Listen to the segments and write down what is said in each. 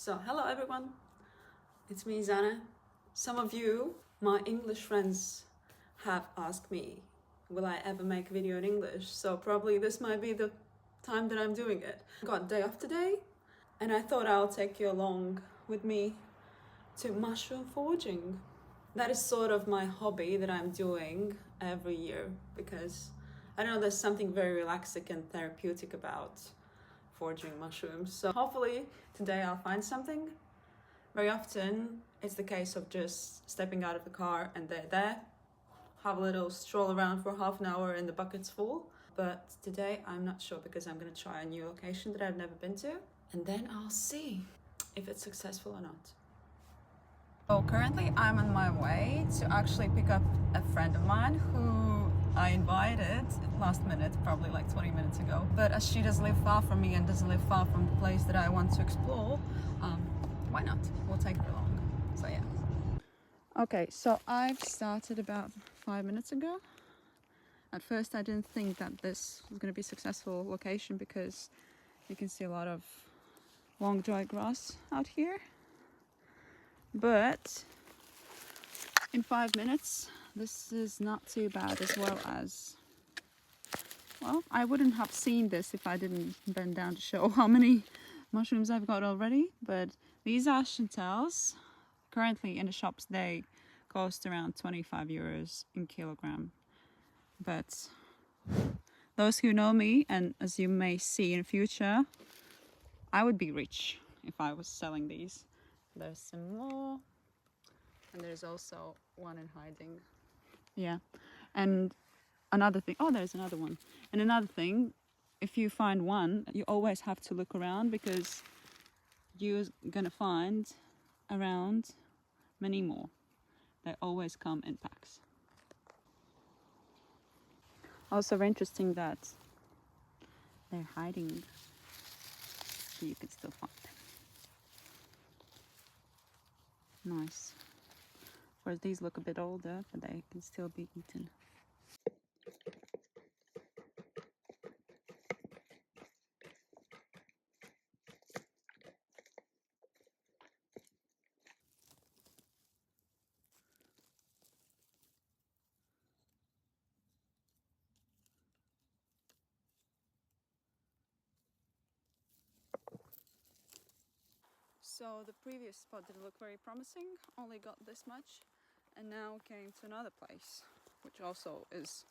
So, hello everyone, it's me, Zana. Some of you, my English friends, have asked me, will I ever make a video in English? So probably this might be the time that I'm doing it. I got day off today, and I thought I'll take you along with me to mushroom foraging. That is sort of my hobby that I'm doing every year because I don't know, there's something very relaxing and therapeutic about foraging mushrooms. So hopefully today I'll find something. Very often it's the case of just stepping out of the car and they're there. Have a little stroll around for half an hour and the bucket's full. But today I'm not sure because I'm going to try a new location that I've never been to. And then I'll see if it's successful or not. So currently I'm on my way to actually pick up a friend of mine who I invited last minute, probably like 20 minutes ago. But as she does live far from me and doesn't live far from the place that I want to explore, why not? We'll take her along. So yeah. Okay, so I've started about 5 minutes ago. At first I didn't think that this was going to be a successful location because you can see a lot of long dry grass out here. But in 5 minutes, this is not too bad, as well as, well, I wouldn't have seen this if I didn't bend down to show how many mushrooms I've got already. But these are chanterelles. Currently in the shops they cost around 25 euros in kilogram. But those who know me, and as you may see in future, I would be rich if I was selling these. There's some more. And there's also one in hiding. Yeah. And another thing, oh, there's another one. And another thing, if you find one, you always have to look around because you're gonna find around many more. They always come in packs. Also very interesting that they're hiding, so you can still find them. Nice. Whereas these look a bit older, but they can still be eaten. So the previous spot didn't look very promising, only got this much, and now came to another place, which also is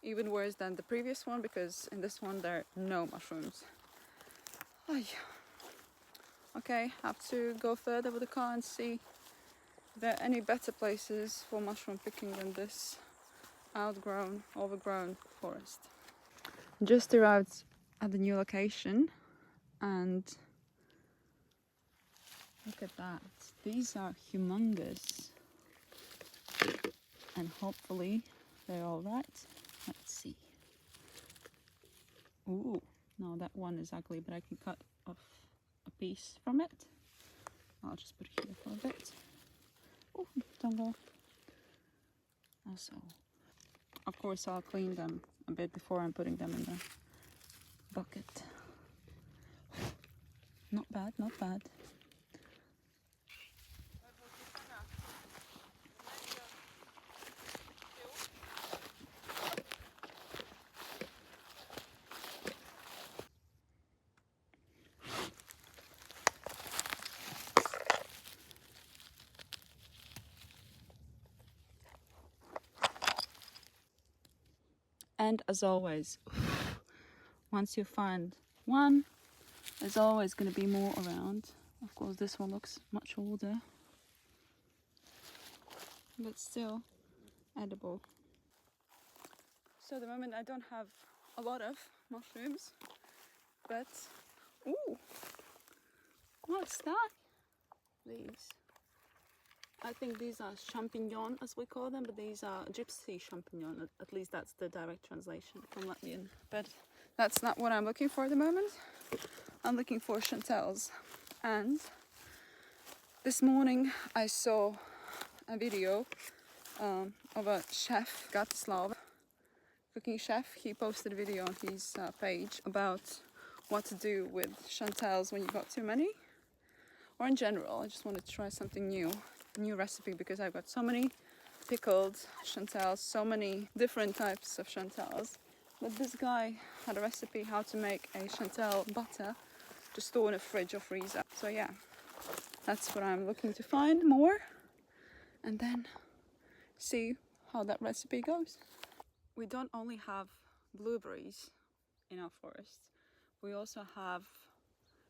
even worse than the previous one because in this one there are no mushrooms. Ay. Okay, have to go further with the car and see if there are any better places for mushroom picking than this outgrown, overgrown forest. Just arrived at the new location and look at that. These are humongous. And hopefully they're all right. Let's see. Ooh, no, that one is ugly, but I can cut off a piece from it. I'll just put it here for a bit. Oh, don't go. Also, of course, I'll clean them a bit before I'm putting them in the bucket. Not bad, not bad. And as always, once you find one, there's always going to be more around. Of course, this one looks much older, but still edible. So at the moment I don't have a lot of mushrooms, but ooh, what's that? These. I think these are champignon, as we call them, but these are gypsy champignon. At least that's the direct translation from Latvian. But that's not what I'm looking for at the moment. I'm looking for chanterelles. And this morning I saw a video of a chef, Gatislav, cooking chef. He posted a video on his page about what to do with chanterelles when you got too many, or in general, I just wanted to try something new, a new recipe, because I've got so many pickled chanterelles, so many different types of chanterelles. But this guy had a recipe how to make a chanterelle butter to store in a fridge or freezer. So yeah, that's what I'm looking to find more, and then see how that recipe goes. We don't only have blueberries in our forest, we also have,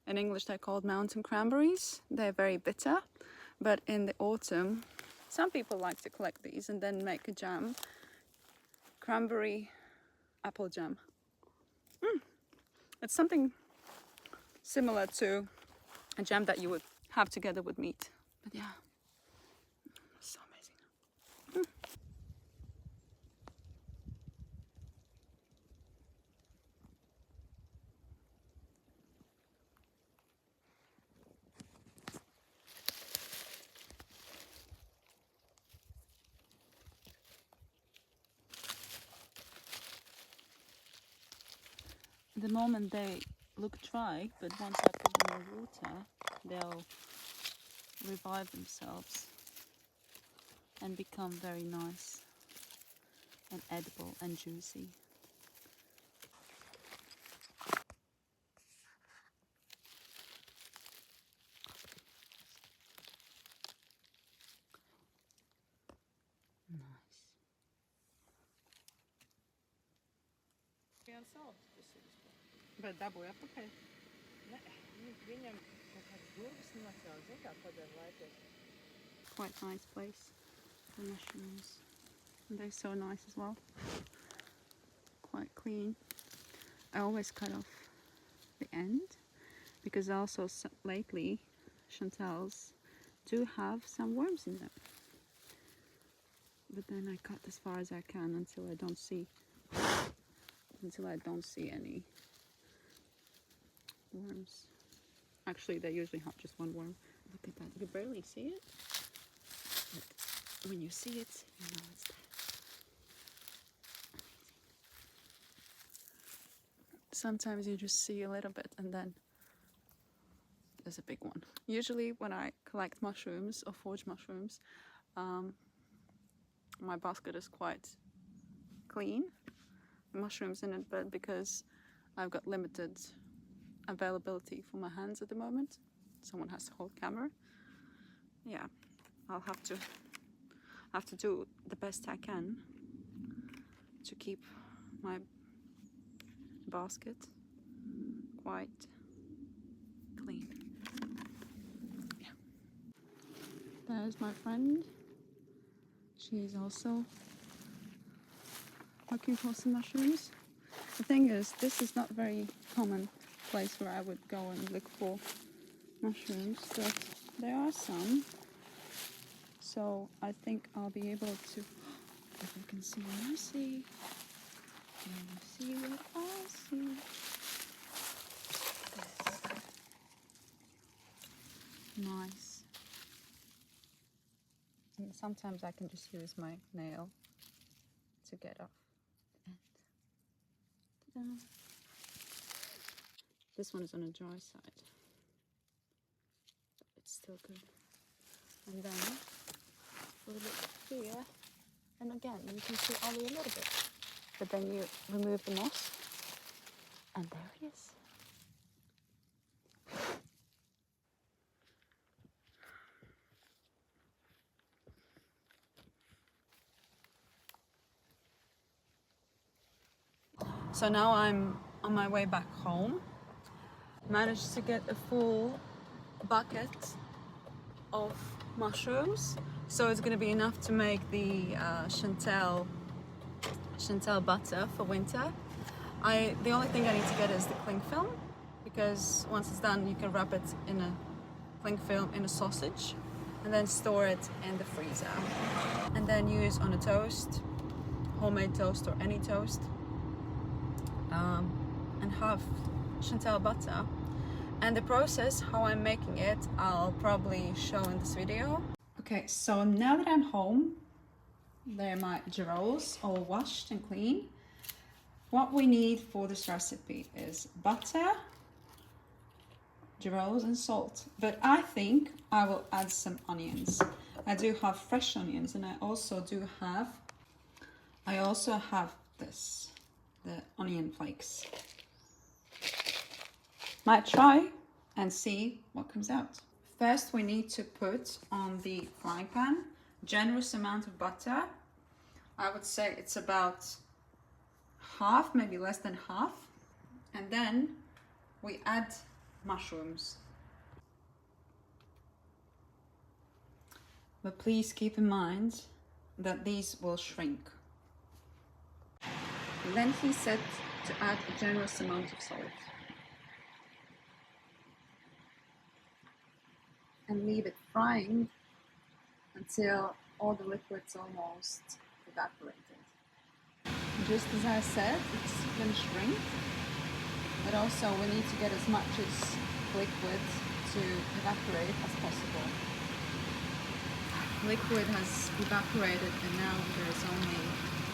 in English they're called mountain cranberries. They're very bitter, but in the autumn some people like to collect these and then make a jam, cranberry apple jam. It's something similar to a jam that you would have together with meat. But yeah, so amazing. At the moment they look dry, but once I put them in water, they'll revive themselves and become very nice and edible and juicy. Nice. Bet dabūja atpakaļ? Nē, viņam kaut kāds durvis nocēla, zin kā padara laipos. Quite nice place for mushrooms. And they're so nice as well. Quite clean. I always cut off the end because also lately chanterelles do have some worms in them. But then I cut as far as I can until I don't see any worms. Actually, they usually have just one worm. Look at that. You can barely see it. But when you see it, you know it's there. Sometimes you just see a little bit and then there's a big one. Usually when I collect mushrooms or forage mushrooms, my basket is quite clean, mushrooms in it, but because I've got limited availability for my hands at the moment, someone has to hold camera. Yeah, I'll have to do the best I can to keep my basket quite clean. Yeah. There's my friend. She's also looking for some mushrooms. The thing is, this is not a very common place where I would go and look for mushrooms, but there are some. So I think I'll be able to, if you can see what I see, can you see what I see? Nice. And sometimes I can just use my nail to get off the end. Ta-da. This one is on a dry side, but it's still good. And then a little bit here, and again you can see only a little bit, but then you remove the moss, and there he is. So now I'm on my way back home. Managed to get a full bucket of mushrooms, so it's going to be enough to make the chanterelle butter for winter. The only thing I need to get is the cling film, because once it's done you can wrap it in a cling film in a sausage and then store it in the freezer, and then use on a toast, homemade toast or any toast, and have chanterelle butter. And the process, how I'm making it, I'll probably show in this video. Okay, so now that I'm home, they're my chanterelles all washed and clean. What we need for this recipe is butter, chanterelles and salt, but I think I will add some onions. I do have fresh onions, and I also have this, the onion flakes. Might try and see what comes out. First, we need to put on the frying pan generous amount of butter. I would say it's about half, maybe less than half. And then we add mushrooms. But please keep in mind that these will shrink. And then he said to add a generous amount of salt. And leave it frying until all the liquid's almost evaporated. Just as I said, it's going to shrink, but also we need to get as much as liquid to evaporate as possible. Liquid has evaporated and now there's only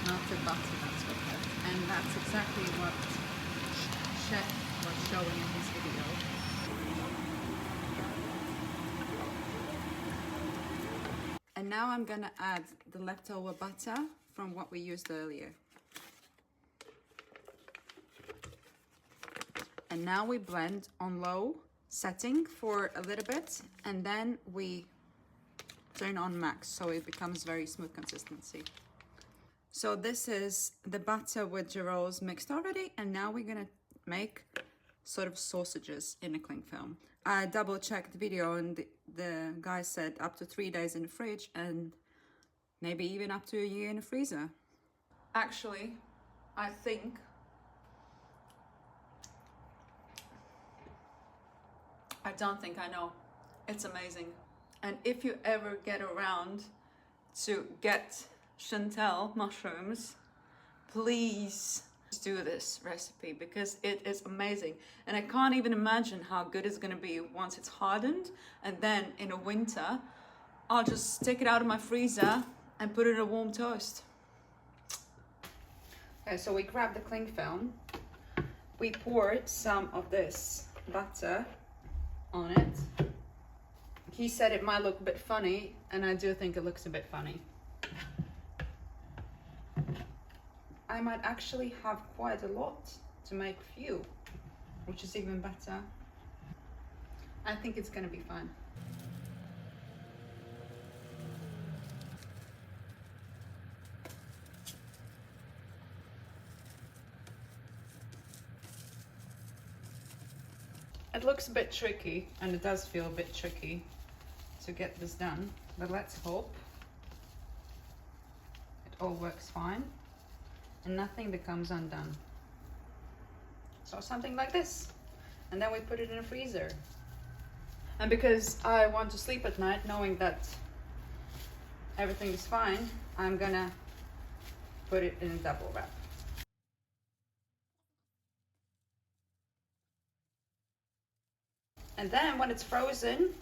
melted butter that's left, and that's exactly what Chef was showing in his video. And now I'm gonna add the leftover butter from what we used earlier. And now we blend on low setting for a little bit, and then we turn on max so it becomes very smooth consistency. So this is the butter with gyros mixed already, and now we're gonna make sort of sausages in a cling film. I double checked the video and the guy said up to 3 days in the fridge and maybe even up to a year in the freezer. Actually, I don't think I know. It's amazing. And if you ever get around to get chanterelle mushrooms, please do this recipe because it is amazing. And I can't even imagine how good it's gonna be once it's hardened. And then in the winter, I'll just take it out of my freezer and put it in a warm toast. Okay, so we grab the cling film. We poured some of this butter on it. He said it might look a bit funny, and I do think it looks a bit funny. I might actually have quite a lot to make few, which is even better. I think it's gonna be fun. It looks a bit tricky, and it does feel a bit tricky to get this done, but let's hope it all works fine and nothing becomes undone. So something like this, and then we put it in a freezer. And because I want to sleep at night knowing that everything is fine, I'm gonna put it in a double wrap. And then when it's frozen,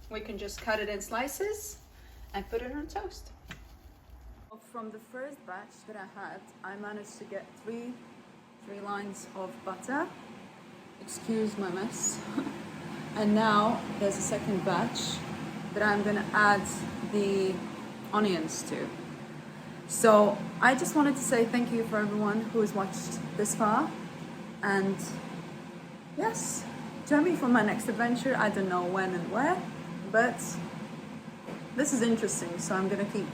we can just cut it in slices and put it on toast. From the first batch that I had, I managed to get three lines of butter. Excuse my mess. And now there's a second batch that I'm gonna add the onions to. So I just wanted to say thank you for everyone who has watched this far. And yes, join me for my next adventure. I don't know when and where, but this is interesting, so I'm gonna keep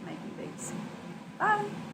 making these. Bye!